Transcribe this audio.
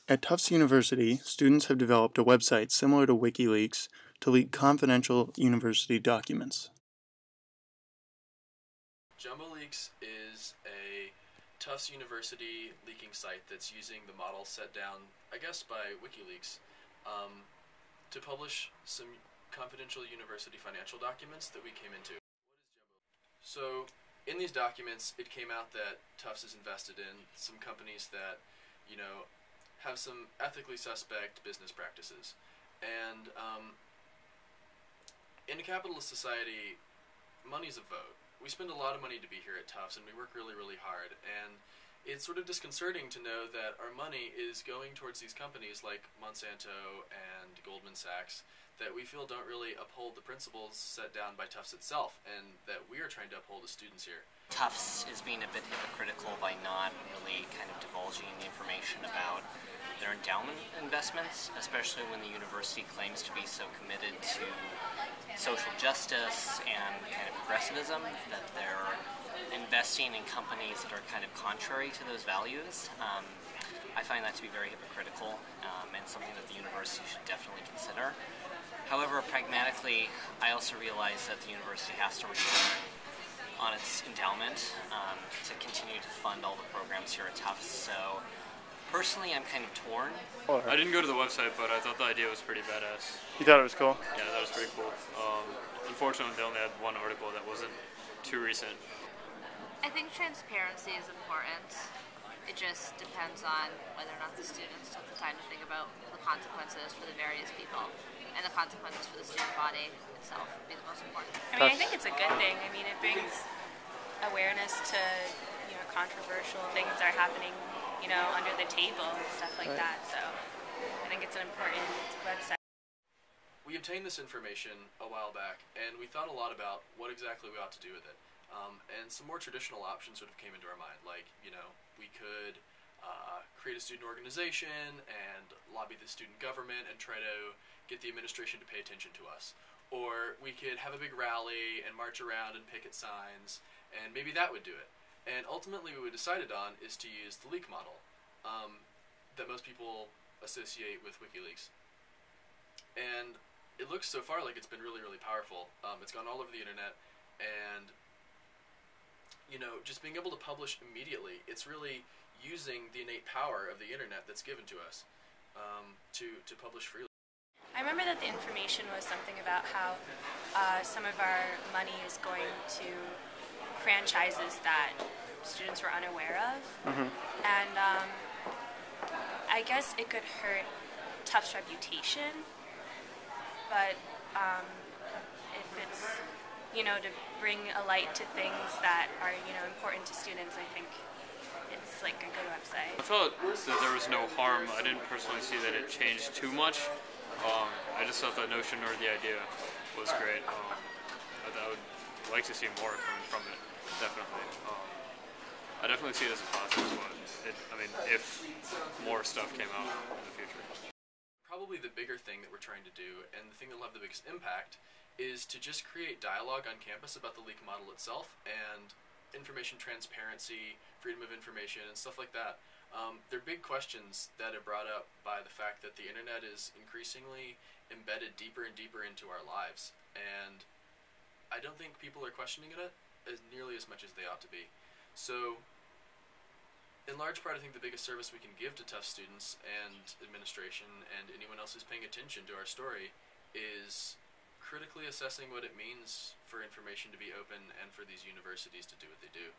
At Tufts University, students have developed a website similar to WikiLeaks to leak confidential university documents. JumboLeaks is a Tufts University leaking site that's using the model set down, I guess, by WikiLeaks to publish some confidential university financial documents that we came into. So, in these documents, it came out that Tufts is invested in some companies that, have some ethically suspect business practices. And in a capitalist society, money's a vote. We spend a lot of money to be here at Tufts, and we work really, really hard. And it's sort of disconcerting to know that our money is going towards these companies like Monsanto and Goldman Sachs that we feel don't really uphold the principles set down by Tufts itself, and that we are trying to uphold as students here. Tufts is being a bit hypocritical by not really kind of divulging the information about their endowment investments, especially when the university claims to be so committed to social justice and kind of progressivism that they're investing in companies that are kind of contrary to those values. I find that to be very hypocritical and something that the university should definitely consider. However, pragmatically, I also realize that the university has to return on its endowment to continue to fund all the programs here at Tufts. So, personally, I'm kind of torn. I didn't go to the website, but I thought the idea was pretty badass. You thought it was cool? Yeah, that was pretty cool. Unfortunately, they only had one article that wasn't too recent. I think transparency is important. It just depends on whether or not the students took the time to think about the consequences for the various people, and the consequences for the student body itself would be the most important. I mean, I think it's a good thing. I mean, it brings awareness to, controversial things that are happening, under the table and stuff like that. So I think it's an important website. We obtained this information a while back, and we thought a lot about what exactly we ought to do with it. And some more traditional options sort of came into our mind, like, we could create a student organization and lobby the student government and try to get the administration to pay attention to us. Or we could have a big rally and march around and picket signs, and maybe that would do it. And ultimately what we decided on is to use the leak model that most people associate with WikiLeaks. And it looks so far like it's been really, really powerful. It's gone all over the internet, and just being able to publish immediately, it's really using the innate power of the internet that's given to us to publish freely. I remember that the information was something about how some of our money is going to franchises that students were unaware of. And I guess it could hurt Tufts' reputation, but if it's to bring a light to things that are, important to students, I think it's like a good website. I felt that there was no harm. I didn't personally see that it changed too much. I just thought the notion or the idea was great. I would like to see more coming from it, definitely. I definitely see it as a positive, but if more stuff came out in the future. Probably the bigger thing that we're trying to do, and the thing that will have the biggest impact, is to just create dialogue on campus about the leak model itself and information transparency, freedom of information, and stuff like that. They're big questions that are brought up by the fact that the internet is increasingly embedded deeper and deeper into our lives, and I don't think people are questioning it as nearly as much as they ought to be. So, in large part, I think the biggest service we can give to Tufts students and administration and anyone else who's paying attention to our story is critically assessing what it means for information to be open and for these universities to do what they do.